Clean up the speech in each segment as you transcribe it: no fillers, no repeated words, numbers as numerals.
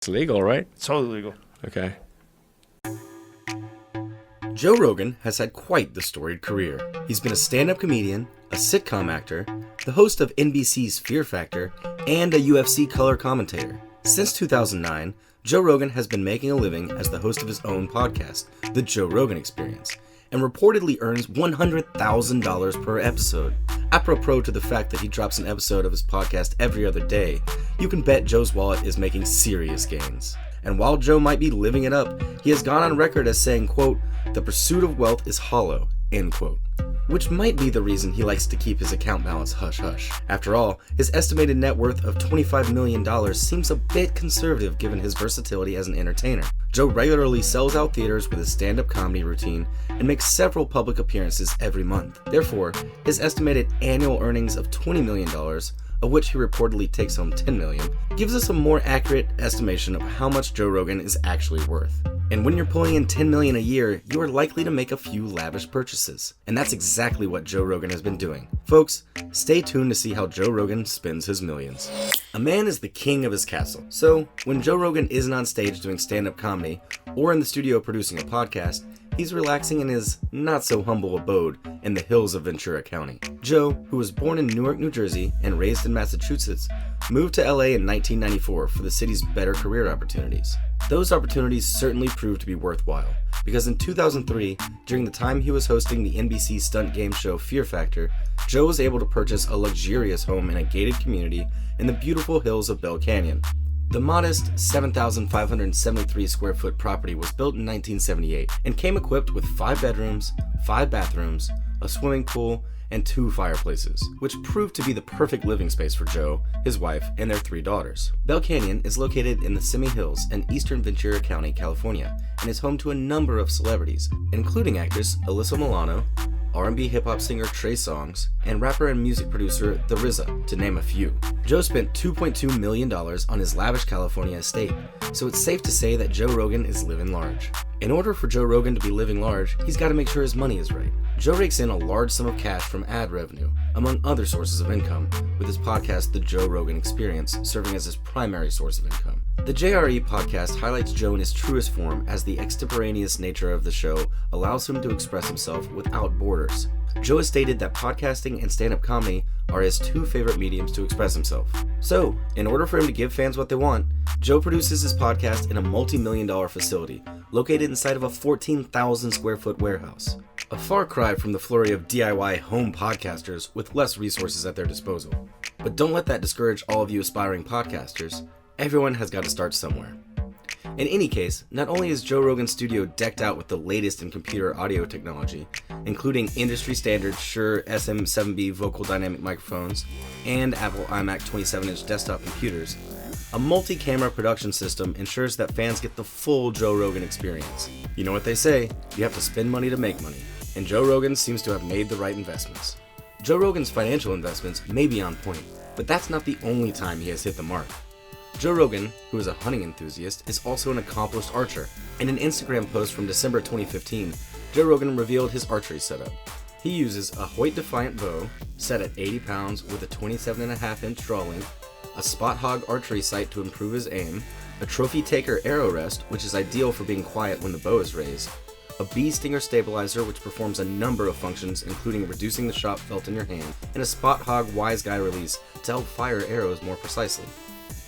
It's legal, right? It's totally legal. Okay. Joe Rogan has had quite the storied career. He's been a stand-up comedian, a sitcom actor, the host of NBC's Fear Factor, and a UFC color commentator. Since 2009, Joe Rogan has been making a living as the host of his own podcast, The Joe Rogan Experience, and reportedly earns $100,000 per episode. Apropos to the fact that he drops an episode of his podcast every other day, you can bet Joe's wallet is making serious gains. And while Joe might be living it up, he has gone on record as saying, quote, "The pursuit of wealth is hollow," end quote. Which might be the reason he likes to keep his account balance hush-hush. After all, his estimated net worth of $25 million seems a bit conservative given his versatility as an entertainer. Joe regularly sells out theaters with his stand-up comedy routine and makes several public appearances every month. Therefore, his estimated annual earnings of $20 million, of which he reportedly takes home $10 million, gives us a more accurate estimation of how much Joe Rogan is actually worth. And when you're pulling in $10 million a year, you are likely to make a few lavish purchases. And that's exactly what Joe Rogan has been doing. Folks, stay tuned to see how Joe Rogan spends his millions. A man is the king of his castle. So, when Joe Rogan isn't on stage doing stand-up comedy, or in the studio producing a podcast, he's relaxing in his not-so-humble abode in the hills of Ventura County. Joe, who was born in Newark, New Jersey, and raised in Massachusetts, moved to LA in 1994 for the city's better career opportunities. Those opportunities certainly proved to be worthwhile, because in 2003, during the time he was hosting the NBC stunt game show Fear Factor, Joe was able to purchase a luxurious home in a gated community in the beautiful hills of Bell Canyon. The modest 7,573 square foot property was built in 1978 and came equipped with 5 bedrooms, 5 bathrooms, a swimming pool, and 2 fireplaces, which proved to be the perfect living space for Joe, his wife, and their 3 daughters. Bell Canyon is located in the Simi Hills in eastern Ventura County, California, and is home to a number of celebrities, including actress Alyssa Milano, R&B hip-hop singer Trey Songz, and rapper and music producer The RZA, to name a few. Joe spent $2.2 million on his lavish California estate, so it's safe to say that Joe Rogan is living large. In order for Joe Rogan to be living large, he's got to make sure his money is right. Joe rakes in a large sum of cash from ad revenue, among other sources of income, with his podcast The Joe Rogan Experience serving as his primary source of income. The JRE podcast highlights Joe in his truest form, as the extemporaneous nature of the show allows him to express himself without borders. Joe has stated that podcasting and stand-up comedy are his 2 favorite mediums to express himself. So, in order for him to give fans what they want, Joe produces his podcast in a multi-million-dollar facility located inside of a 14,000 square foot warehouse. A far cry from the flurry of DIY home podcasters with less resources at their disposal. But don't let that discourage all of you aspiring podcasters. Everyone has got to start somewhere. In any case, not only is Joe Rogan Studio decked out with the latest in computer audio technology, including industry standard Shure SM7B vocal dynamic microphones and Apple iMac 27-inch desktop computers, a multi-camera production system ensures that fans get the full Joe Rogan experience. You know what they say, you have to spend money to make money, and Joe Rogan seems to have made the right investments. Joe Rogan's financial investments may be on point, but that's not the only time he has hit the mark. Joe Rogan, who is a hunting enthusiast, is also an accomplished archer. In an Instagram post from December 2015, Joe Rogan revealed his archery setup. He uses a Hoyt Defiant bow, set at 80 pounds with a 27.5-inch draw length, a Spot Hog archery sight to improve his aim, a Trophy Taker arrow rest, which is ideal for being quiet when the bow is raised, a bee stinger stabilizer which performs a number of functions including reducing the shot felt in your hand, and a Spot Hog Wise Guy release to help fire arrows more precisely.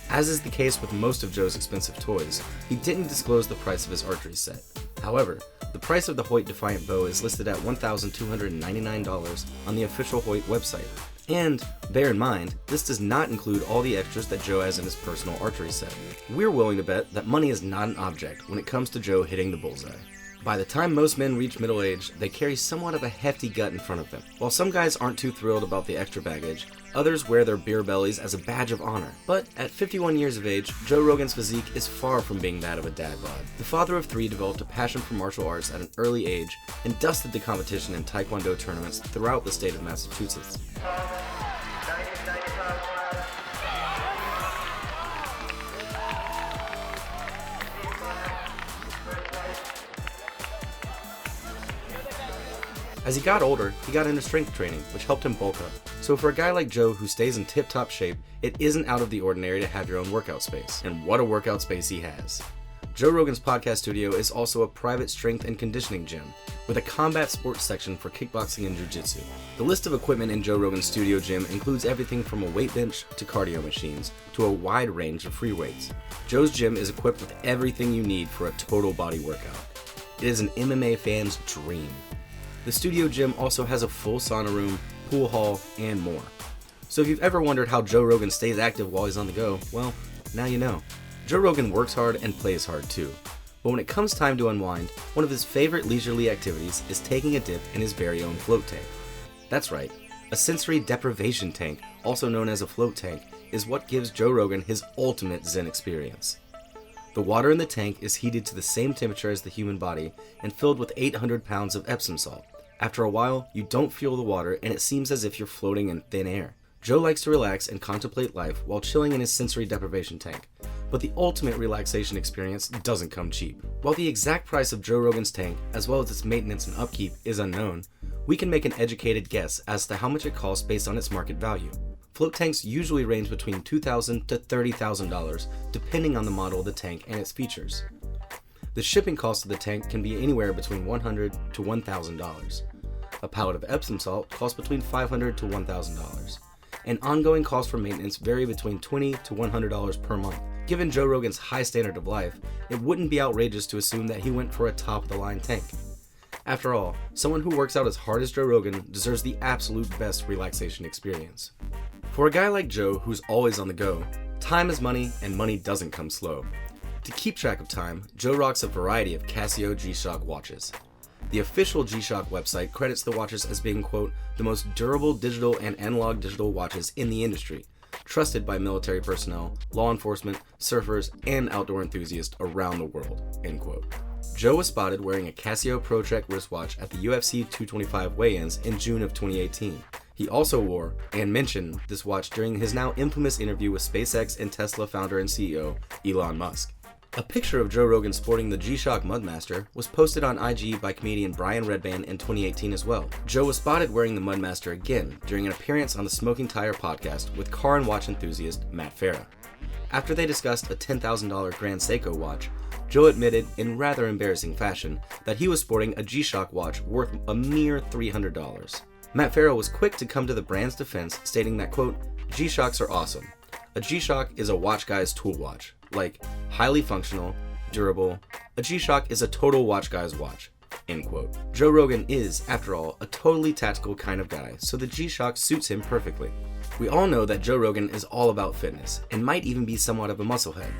As is the case with most of Joe's expensive toys, he didn't disclose the price of his archery set. However, the price of the Hoyt Defiant bow is listed at $1,299 on the official Hoyt website. And, bear in mind, this does not include all the extras that Joe has in his personal archery set. We're willing to bet that money is not an object when it comes to Joe hitting the bullseye. By the time most men reach middle age, they carry somewhat of a hefty gut in front of them. While some guys aren't too thrilled about the extra baggage, others wear their beer bellies as a badge of honor. But at 51 years of age, Joe Rogan's physique is far from being that of a dad bod. The father of 3 developed a passion for martial arts at an early age and dusted the competition in Taekwondo tournaments throughout the state of Massachusetts. As he got older, he got into strength training, which helped him bulk up. So for a guy like Joe who stays in tip-top shape, it isn't out of the ordinary to have your own workout space. And what a workout space he has. Joe Rogan's podcast studio is also a private strength and conditioning gym, with a combat sports section for kickboxing and jiu-jitsu. The list of equipment in Joe Rogan's studio gym includes everything from a weight bench to cardio machines to a wide range of free weights. Joe's gym is equipped with everything you need for a total body workout. It is an MMA fan's dream. The studio gym also has a full sauna room, pool hall, and more. So if you've ever wondered how Joe Rogan stays active while he's on the go, well, now you know. Joe Rogan works hard and plays hard too. But when it comes time to unwind, one of his favorite leisurely activities is taking a dip in his very own float tank. That's right, a sensory deprivation tank, also known as a float tank, is what gives Joe Rogan his ultimate Zen experience. The water in the tank is heated to the same temperature as the human body and filled with 800 pounds of Epsom salt. After a while, you don't feel the water and it seems as if you're floating in thin air. Joe likes to relax and contemplate life while chilling in his sensory deprivation tank. But the ultimate relaxation experience doesn't come cheap. While the exact price of Joe Rogan's tank, as well as its maintenance and upkeep, is unknown, we can make an educated guess as to how much it costs based on its market value. Float tanks usually range between $2,000 to $30,000, depending on the model of the tank and its features. The shipping cost of the tank can be anywhere between $100 to $1,000. A pallet of Epsom salt costs between $500 to $1,000. And ongoing costs for maintenance vary between $20 to $100 per month. Given Joe Rogan's high standard of life, it wouldn't be outrageous to assume that he went for a top-of-the-line tank. After all, someone who works out as hard as Joe Rogan deserves the absolute best relaxation experience. For a guy like Joe who's always on the go, time is money and money doesn't come slow. To keep track of time, Joe rocks a variety of Casio G-Shock watches. The official G-Shock website credits the watches as being, quote, the most durable digital and analog digital watches in the industry, trusted by military personnel, law enforcement, surfers, and outdoor enthusiasts around the world, end quote. Joe was spotted wearing a Casio ProTrek wristwatch at the UFC 225 weigh-ins in June of 2018. He also wore and mentioned this watch during his now infamous interview with SpaceX and Tesla founder and CEO Elon Musk. A picture of Joe Rogan sporting the G-Shock Mudmaster was posted on IG by comedian Brian Redband in 2018 as well. Joe was spotted wearing the Mudmaster again during an appearance on the Smoking Tire podcast with car and watch enthusiast Matt Farah. After they discussed a $10,000 Grand Seiko watch, Joe admitted in rather embarrassing fashion that he was sporting a G-Shock watch worth a mere $300. Matt Farah was quick to come to the brand's defense, stating that, quote, G-Shocks are awesome. A G-Shock is a watch guy's tool watch. Like, highly functional, durable, a G-Shock is a total watch guy's watch, end quote. Joe Rogan is, after all, a totally tactical kind of guy, so the G-Shock suits him perfectly. We all know that Joe Rogan is all about fitness, and might even be somewhat of a musclehead.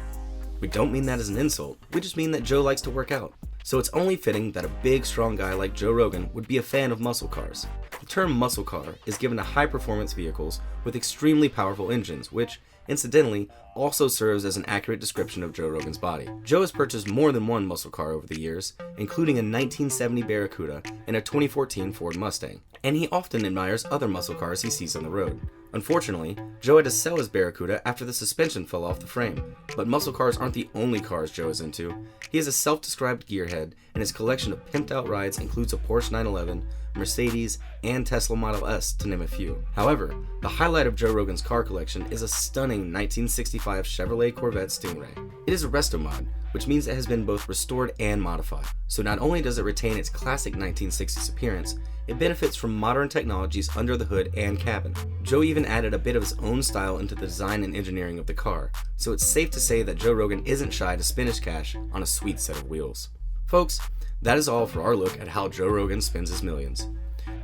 We don't mean that as an insult, we just mean that Joe likes to work out. So it's only fitting that a big, strong guy like Joe Rogan would be a fan of muscle cars. The term muscle car is given to high-performance vehicles with extremely powerful engines, which, incidentally, also serves as an accurate description of Joe Rogan's body. Joe has purchased more than one muscle car over the years, including a 1970 Barracuda and a 2014 Ford Mustang, and he often admires other muscle cars he sees on the road. Unfortunately, Joe had to sell his Barracuda after the suspension fell off the frame. But muscle cars aren't the only cars Joe is into. He is a self-described gearhead, and his collection of pimped-out rides includes a Porsche 911, Mercedes, and Tesla Model S, to name a few. However, the highlight of Joe Rogan's car collection is a stunning 1965 Chevrolet Corvette Stingray. It is a resto mod, which means it has been both restored and modified. So not only does it retain its classic 1960s appearance, it benefits from modern technologies under the hood and cabin. Joe even added a bit of his own style into the design and engineering of the car, so it's safe to say that Joe Rogan isn't shy to spend his cash on a sweet set of wheels. Folks, that is all for our look at how Joe Rogan spends his millions.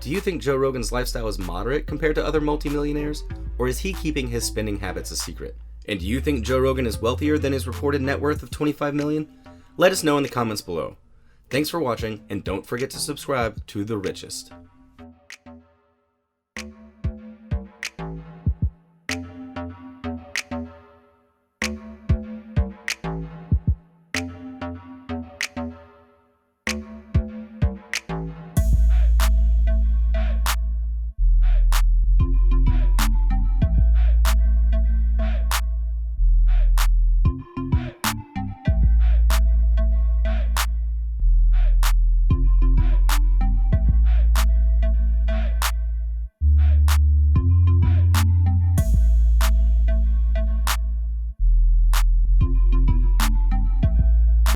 Do you think Joe Rogan's lifestyle is moderate compared to other multimillionaires, or is he keeping his spending habits a secret? And do you think Joe Rogan is wealthier than his reported net worth of $25 million? Let us know in the comments below. Thanks for watching, and don't forget to subscribe to Therichest.